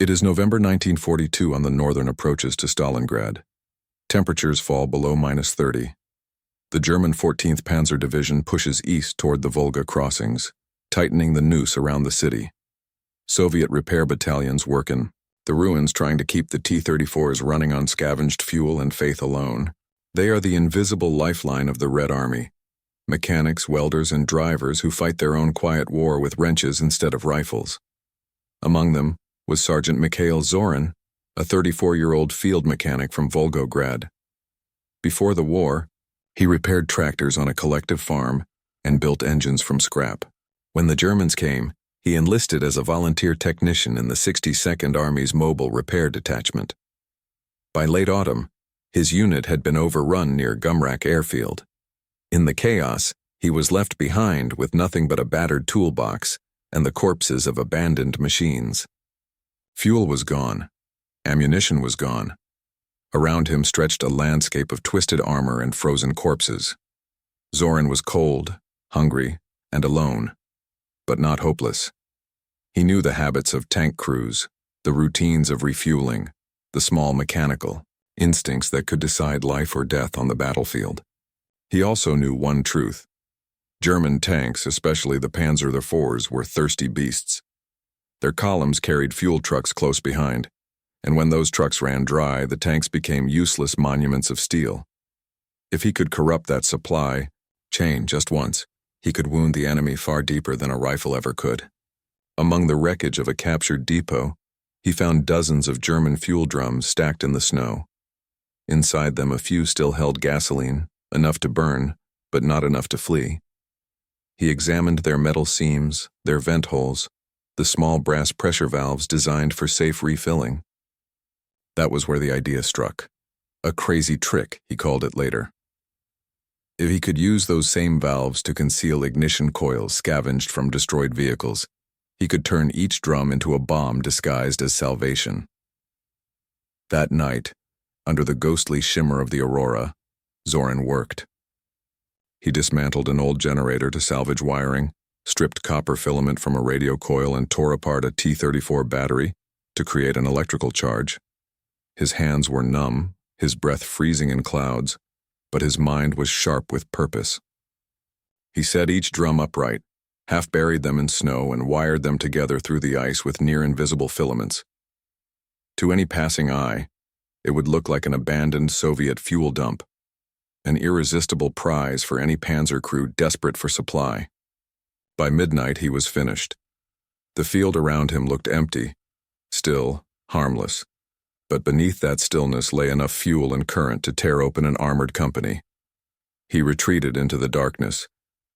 It is November 1942 on the northern approaches to Stalingrad. Temperatures fall below -30. The German 14th Panzer Division pushes east toward the Volga crossings, tightening the noose around the city. Soviet repair battalions work in the ruins trying to keep the T-34s running on scavenged fuel and faith alone. They are the invisible lifeline of the Red Army. Mechanics, welders, and drivers who fight their own quiet war with wrenches instead of rifles. Among them was Sergeant Mikhail Zorin, a 34-year-old field mechanic from Volgograd. Before the war, he repaired tractors on a collective farm and built engines from scrap. When the Germans came, he enlisted as a volunteer technician in the 62nd Army's Mobile Repair Detachment. By late autumn, his unit had been overrun near Gumrak Airfield. In the chaos, he was left behind with nothing but a battered toolbox and the corpses of abandoned machines. Fuel was gone. Ammunition was gone. Around him stretched a landscape of twisted armor and frozen corpses. Zorin was cold, hungry, and alone, but not hopeless. He knew the habits of tank crews, the routines of refueling, the small mechanical instincts that could decide life or death on the battlefield. He also knew one truth. German tanks, especially the Panzer IVs, were thirsty beasts. Their columns carried fuel trucks close behind, and when those trucks ran dry, the tanks became useless monuments of steel. If he could corrupt that supply chain just once, he could wound the enemy far deeper than a rifle ever could. Among the wreckage of a captured depot, he found dozens of German fuel drums stacked in the snow. Inside them, a few still held gasoline, enough to burn, but not enough to flee. He examined their metal seams, their vent holes, the small brass pressure valves designed for safe refilling. That was where the idea struck. A crazy trick, he called it later. If he could use those same valves to conceal ignition coils scavenged from destroyed vehicles, he could turn each drum into a bomb disguised as salvation. That night, under the ghostly shimmer of the aurora, Zorin worked. He dismantled an old generator to salvage wiring, stripped copper filament from a radio coil, and tore apart a T-34 battery to create an electrical charge. His hands were numb, his breath freezing in clouds, but his mind was sharp with purpose. He set each drum upright, half-buried them in snow, and wired them together through the ice with near-invisible filaments. To any passing eye, it would look like an abandoned Soviet fuel dump, an irresistible prize for any panzer crew desperate for supply. By midnight, he was finished. The field around him looked empty, still, harmless, but beneath that stillness lay enough fuel and current to tear open an armored company. He retreated into the darkness,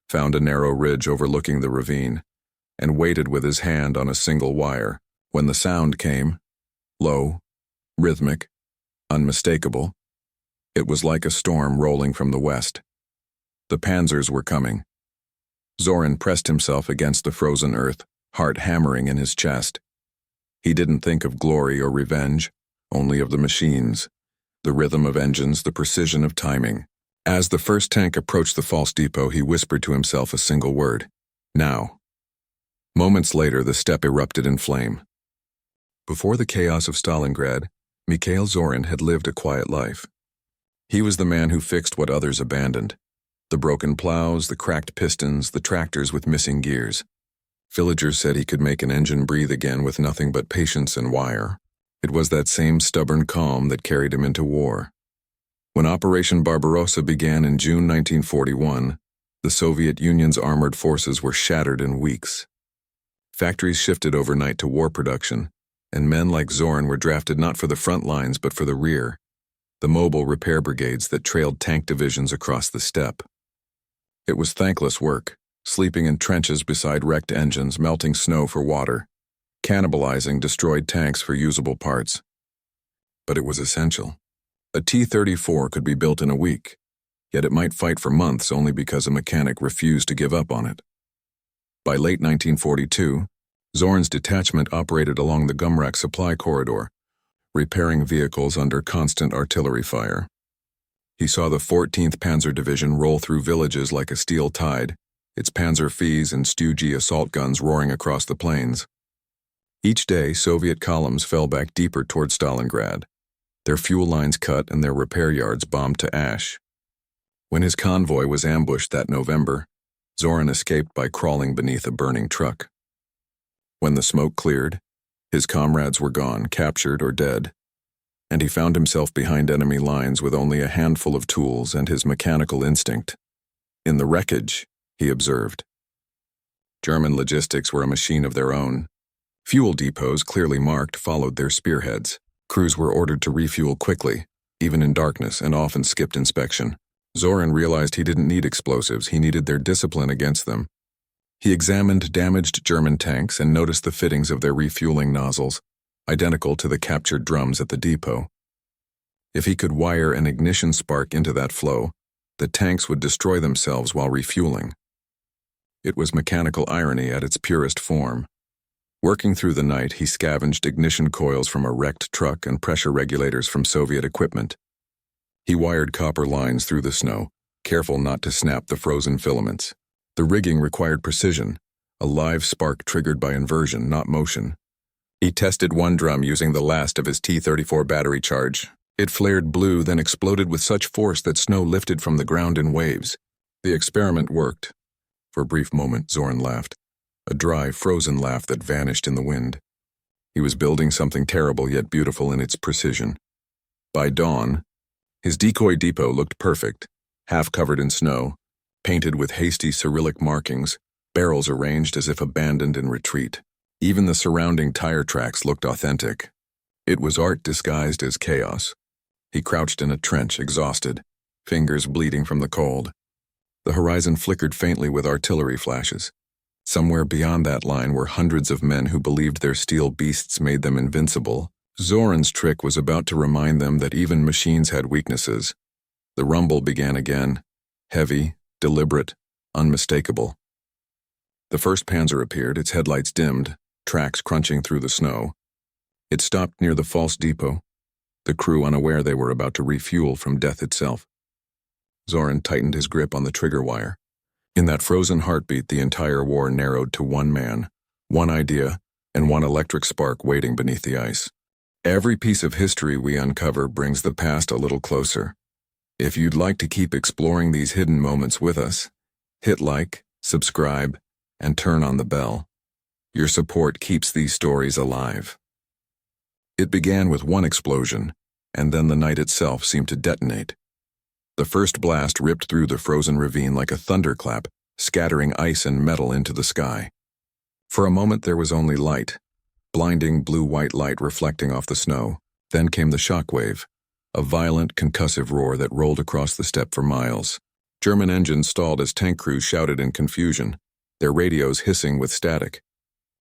found a narrow ridge overlooking the ravine, and waited with his hand on a single wire. When the sound came, low, rhythmic, unmistakable, it was like a storm rolling from the west. The Panzers were coming. Zorin pressed himself against the frozen earth, heart hammering in his chest. He didn't think of glory or revenge, only of the machines, the rhythm of engines, the precision of timing. As the first tank approached the false depot, he whispered to himself a single word: now. Moments later, the steppe erupted in flame. Before the chaos of Stalingrad, Mikhail Zorin had lived a quiet life. He was the man who fixed what others abandoned: the broken plows, the cracked pistons, the tractors with missing gears. Villagers said he could make an engine breathe again with nothing but patience and wire. It was that same stubborn calm that carried him into war. When Operation Barbarossa began in June 1941, the Soviet Union's armored forces were shattered in weeks. Factories shifted overnight to war production, and men like Zorin were drafted not for the front lines but for the rear, the mobile repair brigades that trailed tank divisions across the steppe. It was thankless work, sleeping in trenches beside wrecked engines, melting snow for water, cannibalizing destroyed tanks for usable parts. But it was essential. A T-34 could be built in a week, yet it might fight for months only because a mechanic refused to give up on it. By late 1942, Zorin's detachment operated along the Gumrak supply corridor, repairing vehicles under constant artillery fire. He saw the 14th Panzer Division roll through villages like a steel tide, its Panzer Vs and Stu-G assault guns roaring across the plains. Each day, Soviet columns fell back deeper toward Stalingrad, their fuel lines cut and their repair yards bombed to ash. When his convoy was ambushed that November, Zoran escaped by crawling beneath a burning truck. When the smoke cleared, his comrades were gone, captured or dead, and he found himself behind enemy lines with only a handful of tools and his mechanical instinct. In the wreckage, he observed, German logistics were a machine of their own. Fuel depots, clearly marked, followed their spearheads. Crews were ordered to refuel quickly, even in darkness, and often skipped inspection. Zoran realized he didn't need explosives, he needed their discipline against them. He examined damaged German tanks and noticed the fittings of their refueling nozzles, identical to the captured drums at the depot. If he could wire an ignition spark into that flow, the tanks would destroy themselves while refueling. It was mechanical irony at its purest form. Working through the night, he scavenged ignition coils from a wrecked truck and pressure regulators from Soviet equipment. He wired copper lines through the snow, careful not to snap the frozen filaments. The rigging required precision, a live spark triggered by inversion, not motion. He tested one drum using the last of his T-34 battery charge. It flared blue, then exploded with such force that snow lifted from the ground in waves. The experiment worked. For a brief moment, Zoran laughed, a dry, frozen laugh that vanished in the wind. He was building something terrible yet beautiful in its precision. By dawn, his decoy depot looked perfect, half covered in snow, painted with hasty Cyrillic markings, barrels arranged as if abandoned in retreat. Even the surrounding tire tracks looked authentic. It was art disguised as chaos. He crouched in a trench, exhausted, fingers bleeding from the cold. The horizon flickered faintly with artillery flashes. Somewhere beyond that line were hundreds of men who believed their steel beasts made them invincible. Zoran's trick was about to remind them that even machines had weaknesses. The rumble began again, heavy, deliberate, unmistakable. The first Panzer appeared, its headlights dimmed, tracks crunching through the snow. It stopped near the false depot, the crew unaware they were about to refuel from death itself. Zoran tightened his grip on the trigger wire. In that frozen heartbeat, the entire war narrowed to one man, one idea, and one electric spark waiting beneath the ice. Every piece of history we uncover brings the past a little closer. If you'd like to keep exploring these hidden moments with us, hit like, subscribe, and turn on the bell. Your support keeps these stories alive. It began with one explosion, and then the night itself seemed to detonate. The first blast ripped through the frozen ravine like a thunderclap, scattering ice and metal into the sky. For a moment there was only light, blinding blue-white light reflecting off the snow. Then came the shock wave, a violent, concussive roar that rolled across the steppe for miles. German engines stalled as tank crews shouted in confusion, their radios hissing with static.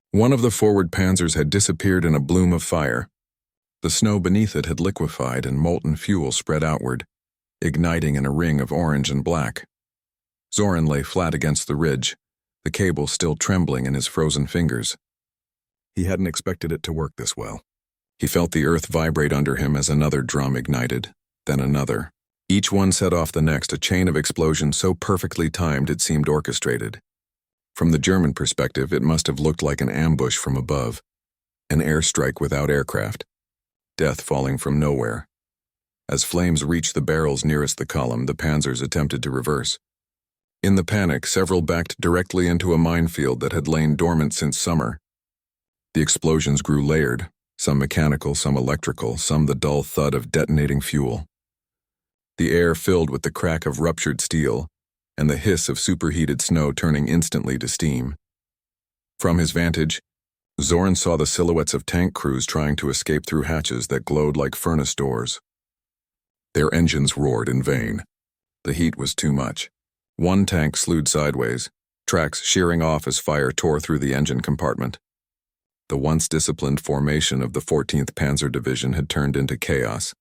One of the forward Panzers had disappeared in a bloom of fire. The snow beneath it had liquefied and molten fuel spread outward, igniting in a ring of orange and black. Zoran lay flat against the ridge, the cable still trembling in his frozen fingers. He hadn't expected it to work this well. He felt the earth vibrate under him as another drum ignited, then another. Each one set off the next, a chain of explosions so perfectly timed it seemed orchestrated. From the German perspective, it must have looked like an ambush from above, an airstrike without aircraft, death falling from nowhere. As flames reached the barrels nearest the column, the Panzers attempted to reverse. In the panic, several backed directly into a minefield that had lain dormant since summer. The explosions grew layered, some mechanical, some electrical, some the dull thud of detonating fuel. The air filled with the crack of ruptured steel and the hiss of superheated snow turning instantly to steam. From his vantage, Zoran saw the silhouettes of tank crews trying to escape through hatches that glowed like furnace doors. Their engines roared in vain. The heat was too much. One tank slewed sideways, tracks shearing off as fire tore through the engine compartment. The once disciplined formation of the 14th Panzer Division had turned into chaos,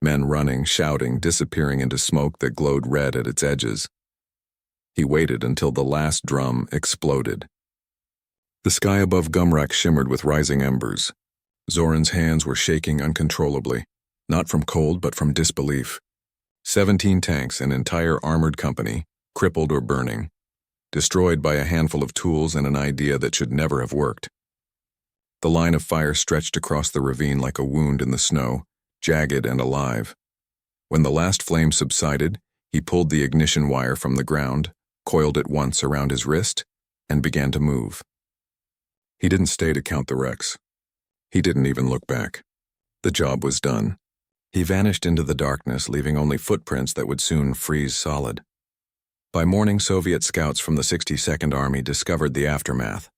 men running, shouting, disappearing into smoke that glowed red at its edges. He waited until the last drum exploded. The sky above Gumrak shimmered with rising embers. Zoran's hands were shaking uncontrollably, not from cold but from disbelief. 17 tanks, an entire armored company, crippled or burning, destroyed by a handful of tools and an idea that should never have worked. The line of fire stretched across the ravine like a wound in the snow, jagged and alive. When the last flame subsided, he pulled the ignition wire from the ground, coiled it once around his wrist, and began to move. He didn't stay to count the wrecks. He didn't even look back. The job was done. He vanished into the darkness, leaving only footprints that would soon freeze solid. By morning, Soviet scouts from the 62nd Army discovered the aftermath.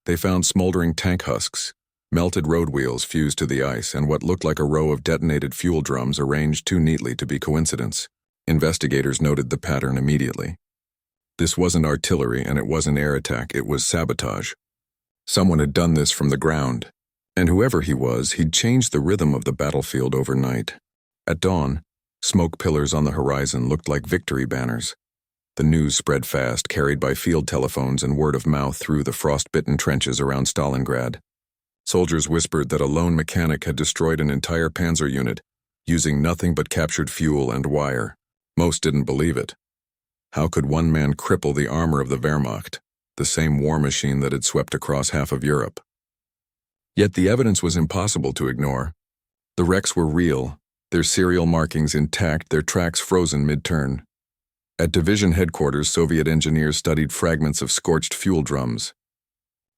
They found smoldering tank husks, melted road wheels fused to the ice, and what looked like a row of detonated fuel drums arranged too neatly to be coincidence. Investigators noted the pattern immediately. This wasn't artillery and it wasn't air attack, it was sabotage. Someone had done this from the ground. And whoever he was, he'd changed the rhythm of the battlefield overnight. At dawn, smoke pillars on the horizon looked like victory banners. The news spread fast, carried by field telephones and word of mouth through the frost-bitten trenches around Stalingrad. Soldiers whispered that a lone mechanic had destroyed an entire Panzer unit, using nothing but captured fuel and wire. Most didn't believe it. How could one man cripple the armor of the Wehrmacht, the same war machine that had swept across half of Europe? Yet the evidence was impossible to ignore. The wrecks were real, their serial markings intact, their tracks frozen mid-turn. At division headquarters, Soviet engineers studied fragments of scorched fuel drums.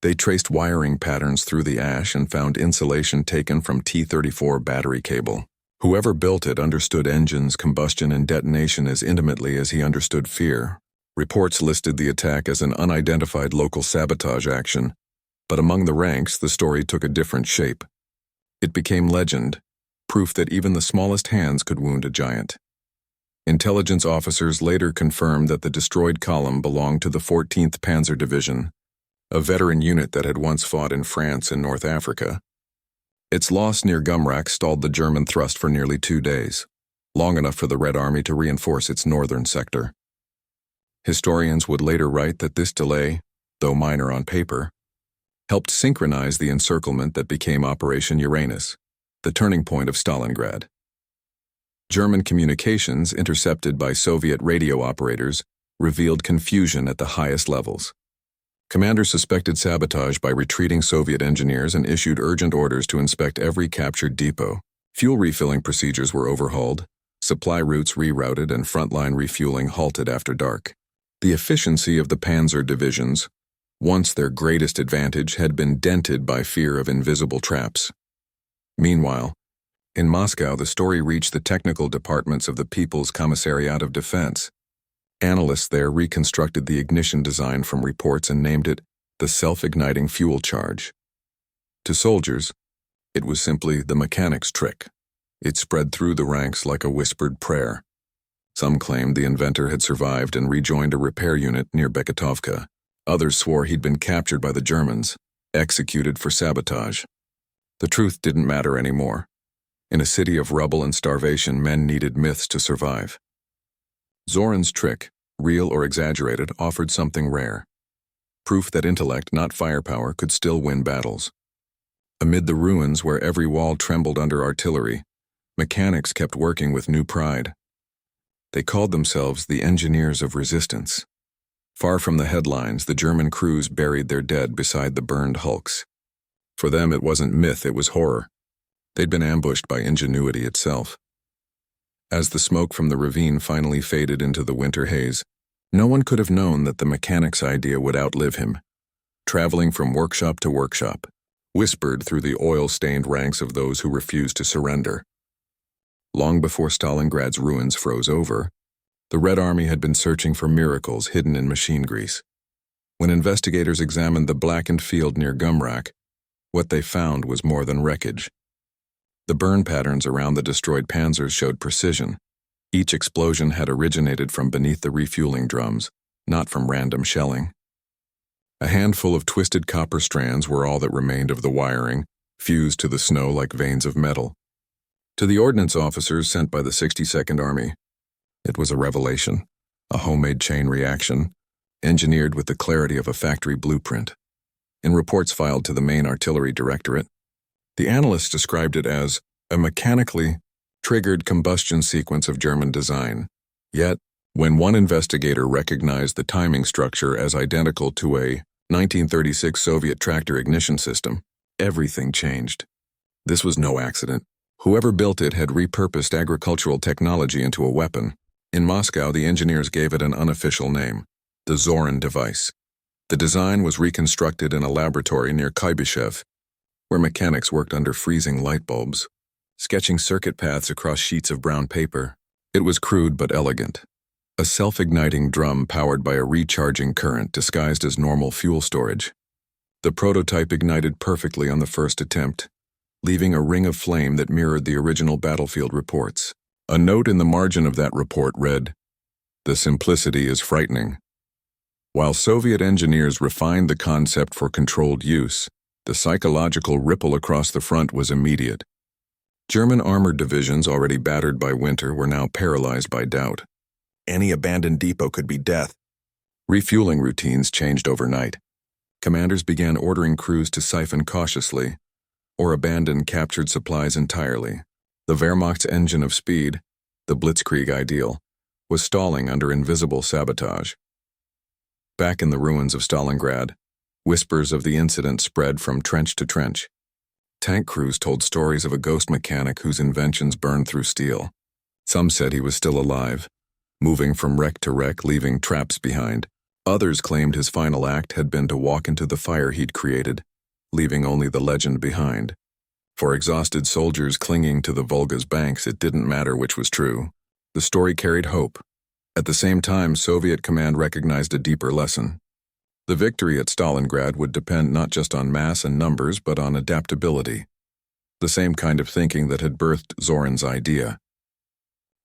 They traced wiring patterns through the ash and found insulation taken from T-34 battery cable. Whoever built it understood engines, combustion, and detonation as intimately as he understood fear. Reports listed the attack as an unidentified local sabotage action, but among the ranks, the story took a different shape. It became legend, proof that even the smallest hands could wound a giant. Intelligence officers later confirmed that the destroyed column belonged to the 14th Panzer Division, a veteran unit that had once fought in France and North Africa. Its loss near Gumrak stalled the German thrust for nearly 2 days, long enough for the Red Army to reinforce its northern sector. Historians would later write that this delay, though minor on paper, helped synchronize the encirclement that became Operation Uranus, the turning point of Stalingrad. German communications, intercepted by Soviet radio operators, revealed confusion at the highest levels. Commanders suspected sabotage by retreating Soviet engineers and issued urgent orders to inspect every captured depot. Fuel refilling procedures were overhauled, supply routes rerouted, and frontline refueling halted after dark. The efficiency of the Panzer divisions, once their greatest advantage, had been dented by fear of invisible traps. Meanwhile, in Moscow, the story reached the technical departments of the People's Commissariat of Defense. Analysts there reconstructed the ignition design from reports and named it the self-igniting fuel charge. To soldiers, it was simply the mechanic's trick. It spread through the ranks like a whispered prayer. Some claimed the inventor had survived and rejoined a repair unit near Beketovka. Others swore he'd been captured by the Germans, executed for sabotage. The truth didn't matter anymore. In a city of rubble and starvation, men needed myths to survive. Zorin's trick, real or exaggerated, offered something rare. Proof that intellect, not firepower, could still win battles. Amid the ruins where every wall trembled under artillery, mechanics kept working with new pride. They called themselves the engineers of resistance. Far from the headlines, the German crews buried their dead beside the burned hulks. For them, it wasn't myth, it was horror. They'd been ambushed by ingenuity itself. As the smoke from the ravine finally faded into the winter haze, no one could have known that the mechanic's idea would outlive him. Traveling from workshop to workshop, whispered through the oil-stained ranks of those who refused to surrender. Long before Stalingrad's ruins froze over, the Red Army had been searching for miracles hidden in machine grease. When investigators examined the blackened field near Gumrak, what they found was more than wreckage. The burn patterns around the destroyed Panzers showed precision. Each explosion had originated from beneath the refueling drums, not from random shelling. A handful of twisted copper strands were all that remained of the wiring, fused to the snow like veins of metal. To the ordnance officers sent by the 62nd Army, it was a revelation, a homemade chain reaction, engineered with the clarity of a factory blueprint. In reports filed to the main artillery directorate, the analysts described it as a mechanically triggered combustion sequence of German design. Yet, when one investigator recognized the timing structure as identical to a 1936 Soviet tractor ignition system, everything changed. This was no accident. Whoever built it had repurposed agricultural technology into a weapon. In Moscow, the engineers gave it an unofficial name, the Zorin device. The design was reconstructed in a laboratory near Kuybyshev, where mechanics worked under freezing light bulbs, sketching circuit paths across sheets of brown paper. It was crude but elegant. A self-igniting drum powered by a recharging current disguised as normal fuel storage. The prototype ignited perfectly on the first attempt, leaving a ring of flame that mirrored the original battlefield reports. A note in the margin of that report read, "The simplicity is frightening." While Soviet engineers refined the concept for controlled use, the psychological ripple across the front was immediate. German armored divisions, already battered by winter, were now paralyzed by doubt. Any abandoned depot could be death. Refueling routines changed overnight. Commanders began ordering crews to siphon cautiously, or abandon captured supplies entirely. The Wehrmacht's engine of speed, the Blitzkrieg ideal, was stalling under invisible sabotage. Back in the ruins of Stalingrad, whispers of the incident spread from trench to trench. Tank crews told stories of a ghost mechanic whose inventions burned through steel. Some said he was still alive, moving from wreck to wreck, leaving traps behind. Others claimed his final act had been to walk into the fire he'd created, leaving only the legend behind. For exhausted soldiers clinging to the Volga's banks, it didn't matter which was true. The story carried hope. At the same time, Soviet command recognized a deeper lesson. The victory at Stalingrad would depend not just on mass and numbers, but on adaptability. The same kind of thinking that had birthed Zorin's idea.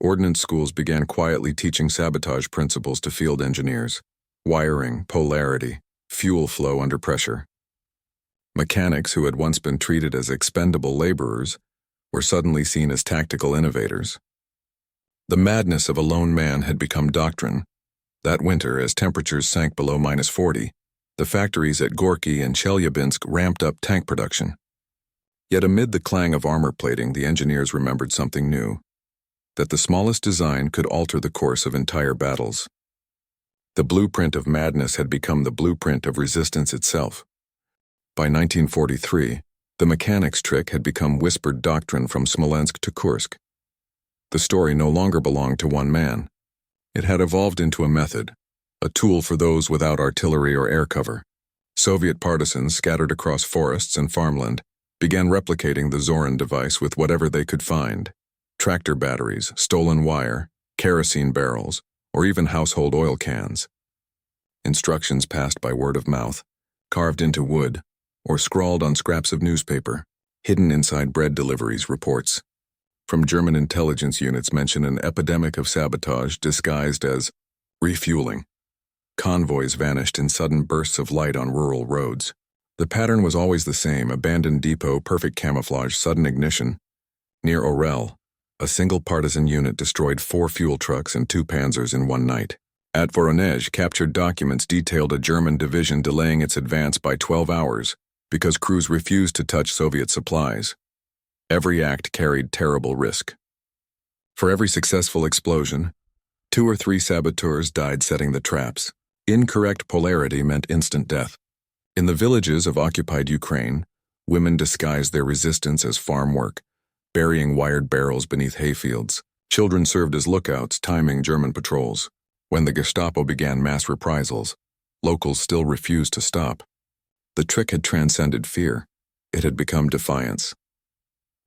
Ordnance schools began quietly teaching sabotage principles to field engineers: wiring, polarity, fuel flow under pressure. Mechanics who had once been treated as expendable laborers were suddenly seen as tactical innovators. The madness of a lone man had become doctrine. That winter, as temperatures sank below -40, the factories at Gorky and Chelyabinsk ramped up tank production. Yet amid the clang of armor plating, the engineers remembered something new: that the smallest design could alter the course of entire battles. The blueprint of madness had become the blueprint of resistance itself. By 1943, the mechanics trick had become whispered doctrine from Smolensk to Kursk. The story no longer belonged to one man. It had evolved into a method, a tool for those without artillery or air cover. Soviet partisans scattered across forests and farmland began replicating the Zorin device with whatever they could find: tractor batteries, stolen wire, kerosene barrels, or even household oil cans. Instructions passed by word of mouth, carved into wood, or scrawled on scraps of newspaper, hidden inside bread deliveries reports. From German intelligence units mention an epidemic of sabotage disguised as refueling. Convoys vanished in sudden bursts of light on rural roads. The pattern was always the same: abandoned depot, perfect camouflage, sudden ignition. Near Orel, a single partisan unit destroyed 4 fuel trucks and 2 Panzers in one night. At Voronezh, captured documents detailed a German division delaying its advance by 12 hours because crews refused to touch Soviet supplies. Every act carried terrible risk. For every successful explosion, 2 or 3 saboteurs died setting the traps. Incorrect polarity meant instant death. In the villages of occupied Ukraine, women disguised their resistance as farm work, burying wired barrels beneath hayfields. Children served as lookouts, timing German patrols. When the Gestapo began mass reprisals, locals still refused to stop. The trick had transcended fear. It had become defiance.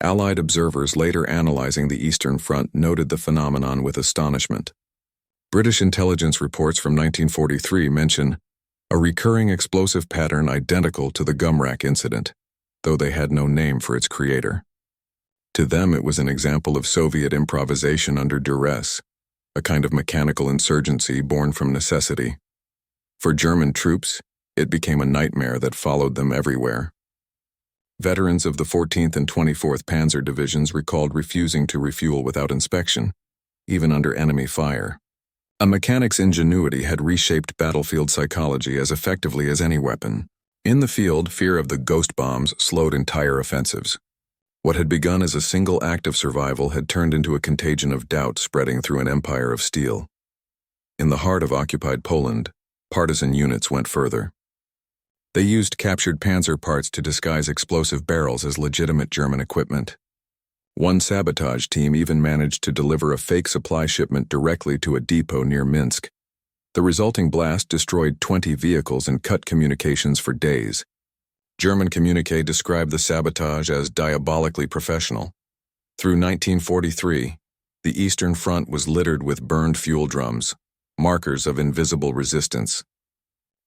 Allied observers later analyzing the Eastern Front noted the phenomenon with astonishment. British intelligence reports from 1943 mention a recurring explosive pattern identical to the Gumrak incident, though they had no name for its creator. To them, it was an example of Soviet improvisation under duress, a kind of mechanical insurgency born from necessity. For German troops, it became a nightmare that followed them everywhere. Veterans of the 14th and 24th Panzer divisions recalled refusing to refuel without inspection, even under enemy fire. A mechanic's ingenuity had reshaped battlefield psychology as effectively as any weapon. In the field, fear of the ghost bombs slowed entire offensives. What had begun as a single act of survival had turned into a contagion of doubt spreading through an empire of steel. In the heart of occupied Poland, partisan units went further. They used captured Panzer parts to disguise explosive barrels as legitimate German equipment. One sabotage team even managed to deliver a fake supply shipment directly to a depot near Minsk. The resulting blast destroyed 20 vehicles and cut communications for days. German communique described the sabotage as diabolically professional. Through 1943, the Eastern Front was littered with burned fuel drums, markers of invisible resistance.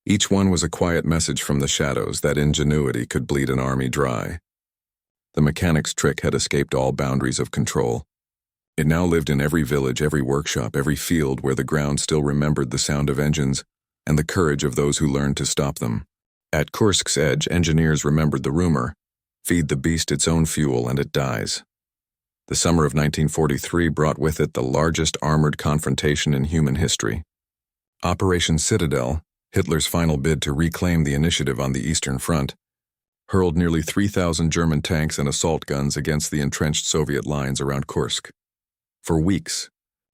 Each one was a quiet message from the shadows that ingenuity could bleed an army dry. The mechanic's trick had escaped all boundaries of control. It now lived in every village, every workshop, every field where the ground still remembered the sound of engines and the courage of those who learned to stop them. At Kursk's edge, engineers remembered the rumor, "Feed the beast its own fuel and it dies." The summer of 1943 brought with it the largest armored confrontation in human history. Operation Citadel, Hitler's final bid to reclaim the initiative on the Eastern Front, hurled nearly 3,000 German tanks and assault guns against the entrenched Soviet lines around Kursk. For weeks,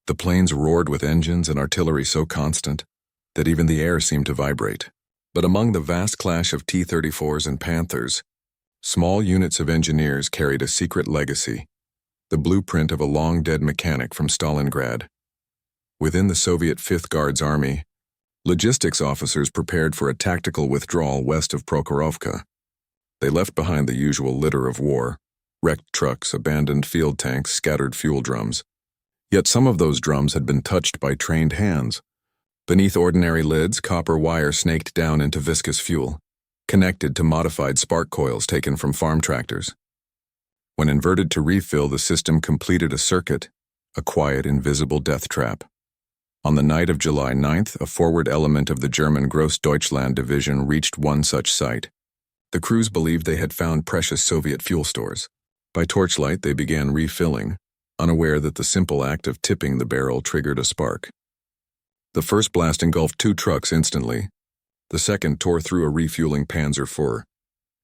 the plains roared with engines and artillery so constant that even the air seemed to vibrate. But among the vast clash of T-34s and Panthers, small units of engineers carried a secret legacy, the blueprint of a long-dead mechanic from Stalingrad. Within the Soviet Fifth Guards Army, logistics officers prepared for a tactical withdrawal west of Prokhorovka. They left behind the usual litter of war, wrecked trucks, abandoned field tanks, scattered fuel drums. Yet some of those drums had been touched by trained hands. Beneath ordinary lids, copper wire snaked down into viscous fuel, connected to modified spark coils taken from farm tractors. When inverted to refill, the system completed a circuit, a quiet, invisible death trap. On the night of July 9th, a forward element of the German Grossdeutschland division reached one such site. The crews believed they had found precious Soviet fuel stores. By torchlight, they began refilling, unaware that the simple act of tipping the barrel triggered a spark. The first blast engulfed 2 trucks instantly. The second tore through a refueling Panzer IV.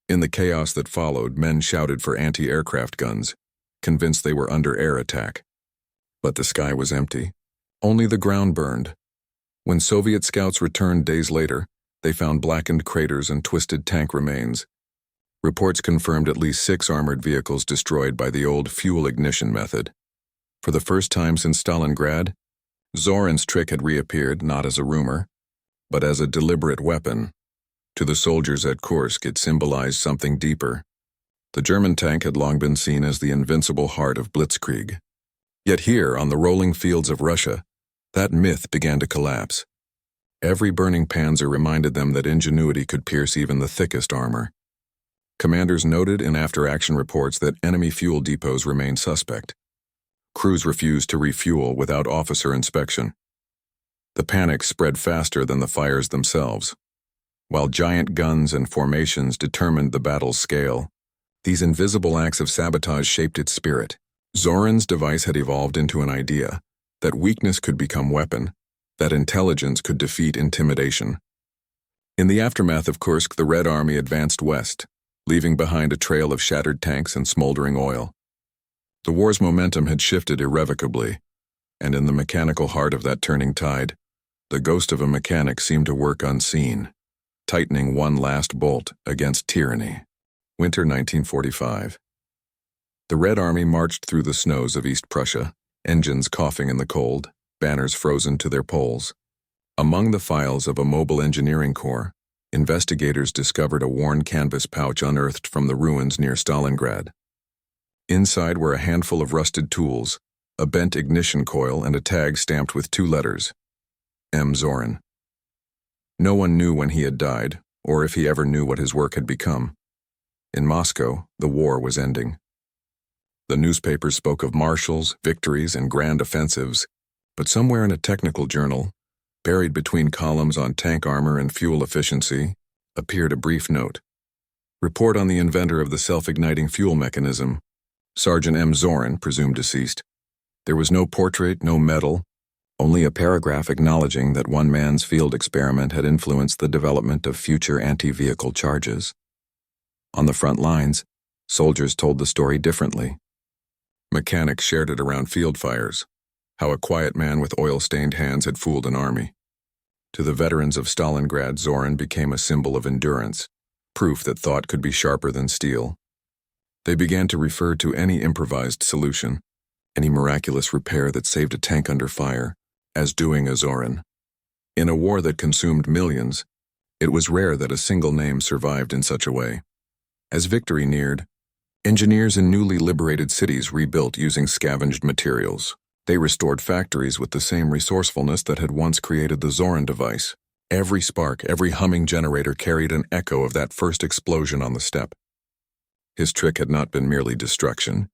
In the chaos that followed, men shouted for anti-aircraft guns, convinced they were under air attack. But the sky was empty. Only the ground burned. When Soviet scouts returned days later, they found blackened craters and twisted tank remains. Reports confirmed at least 6 armored vehicles destroyed by the old fuel ignition method. For the first time since Stalingrad, Zorin's trick had reappeared not as a rumor, but as a deliberate weapon. To the soldiers at Kursk, it symbolized something deeper. The German tank had long been seen as the invincible heart of blitzkrieg. Yet here, on the rolling fields of Russia, that myth began to collapse. Every burning Panzer reminded them that ingenuity could pierce even the thickest armor. Commanders noted in after-action reports that enemy fuel depots remained suspect. Crews refused to refuel without officer inspection. The panic spread faster than the fires themselves. While giant guns and formations determined the battle's scale, these invisible acts of sabotage shaped its spirit. Zorin's device had evolved into an idea that weakness could become weapon, that intelligence could defeat intimidation. In the aftermath of Kursk, the Red Army advanced west, leaving behind a trail of shattered tanks and smoldering oil. The war's momentum had shifted irrevocably, and in the mechanical heart of that turning tide, the ghost of a mechanic seemed to work unseen, tightening one last bolt against tyranny. Winter 1945. The Red Army marched through the snows of East Prussia, engines coughing in the cold, banners frozen to their poles. Among the files of a mobile engineering corps, investigators discovered a worn canvas pouch unearthed from the ruins near Stalingrad. Inside were a handful of rusted tools, a bent ignition coil, and a tag stamped with 2 letters, M. Zorin. No one knew when he had died, or if he ever knew what his work had become. In Moscow, the war was ending. The newspapers spoke of marshals, victories, and grand offensives, but somewhere in a technical journal, buried between columns on tank armor and fuel efficiency, appeared a brief note. Report on the inventor of the self-igniting fuel mechanism, Sergeant M. Zorin, presumed deceased. There was no portrait, no medal, only a paragraph acknowledging that one man's field experiment had influenced the development of future anti-vehicle charges. On the front lines, soldiers told the story differently. Mechanics shared it around field fires, how a quiet man with oil-stained hands had fooled an army. To the veterans of Stalingrad, Zorin became a symbol of endurance, proof that thought could be sharper than steel. They began to refer to any improvised solution, any miraculous repair that saved a tank under fire, as doing a Zorin. In a war that consumed millions, it was rare that a single name survived in such a way. As victory neared, engineers in newly liberated cities rebuilt using scavenged materials. They restored factories with the same resourcefulness that had once created the Zorin device. Every spark, every humming generator carried an echo of that first explosion on the steppe. His trick had not been merely destruction.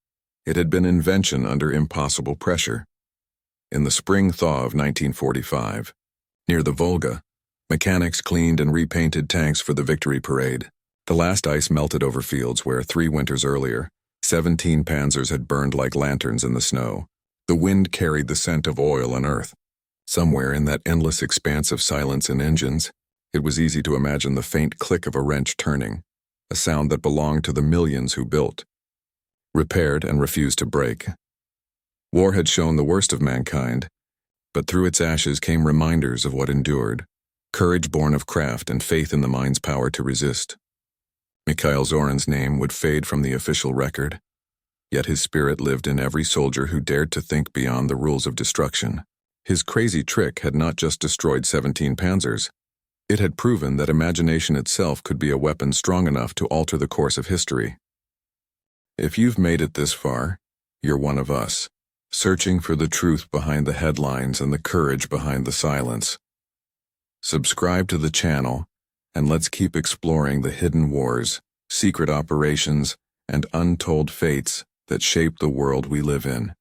It had been invention under impossible pressure. In the spring thaw of 1945, near the Volga, mechanics cleaned and repainted tanks for the victory parade. The last ice melted over fields where 3 winters earlier, 17 Panzers had burned like lanterns in the snow. The wind carried the scent of oil and earth. Somewhere in that endless expanse of silence and engines, it was easy to imagine the faint click of a wrench turning, a sound that belonged to the millions who built, repaired, and refused to break. War had shown the worst of mankind, but through its ashes came reminders of what endured, courage born of craft and faith in the mind's power to resist. Mikhail Zorin's name would fade from the official record, yet his spirit lived in every soldier who dared to think beyond the rules of destruction. His crazy trick had not just destroyed 17 Panzers. It had proven that imagination itself could be a weapon strong enough to alter the course of history. If you've made it this far, you're one of us, searching for the truth behind the headlines and the courage behind the silence. Subscribe to the channel, and let's keep exploring the hidden wars, secret operations, and untold fates that shape the world we live in.